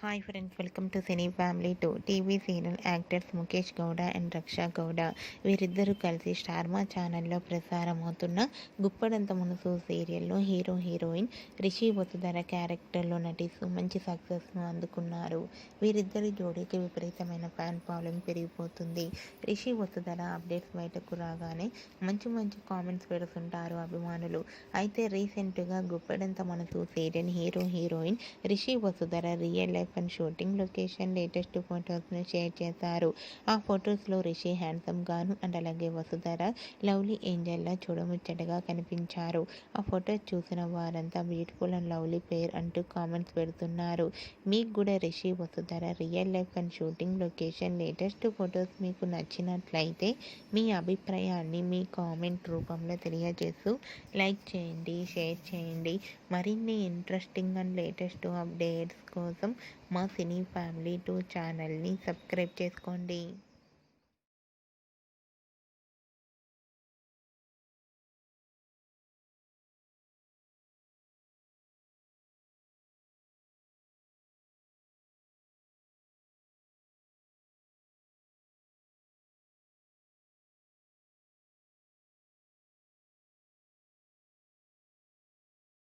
Hi friends, welcome to cine family 2. TV serial actors Mukesh Gowda and Raksha Gowda వీరిద్దరూ కలిసి స్టార్మా ఛానల్లో ప్రసారమవుతున్న గుప్పడంత మనసు సీరియల్లో హీరో హీరోయిన్ రిషి వసుధర క్యారెక్టర్లో నటిస్తూ మంచి సక్సెస్ను అందుకున్నారు. వీరిద్దరి జోడీకి విపరీతమైన ఫ్యాన్ ఫాలోయింగ్ పెరిగిపోతుంది. రిషి వసుధర అప్డేట్స్ బయటకు రాగానే మంచి మంచి కామెంట్స్ పెడుతుంటారు అభిమానులు. అయితే రీసెంట్గా Guppedantha Manasu serial hero heroine Rishi Vasudhara real life and shooting location latest ఫొటోస్ను షేర్ చేశారు. ఆ ఫొటోస్లో రిషి హ్యాండ్సమ్ గాను అండ్ అలాగే వసుధర లవ్లీ ఏంజల్లా చూడముచ్చటగా కనిపించారు. ఆ ఫొటోస్ చూసిన వారంతా బ్యూటిఫుల్ అండ్ లవ్లీ పేర్ అంటూ కామెంట్స్ పెడుతున్నారు. మీకు కూడా Rishi Vasudhara real life and shooting location latest photos మీకు నచ్చినట్లయితే మీ అభిప్రాయాన్ని మీ కామెంట్ రూపంలో తెలియజేస్తూ లైక్ చేయండి, షేర్ చేయండి. మరిన్ని ఇంట్రెస్టింగ్ అండ్ లేటెస్ట్ అప్డేట్స్ కోసం మా సినీ ఫ్యామిలీ 2 ఛానల్ని సబ్స్క్రైబ్ చేసుకోండి.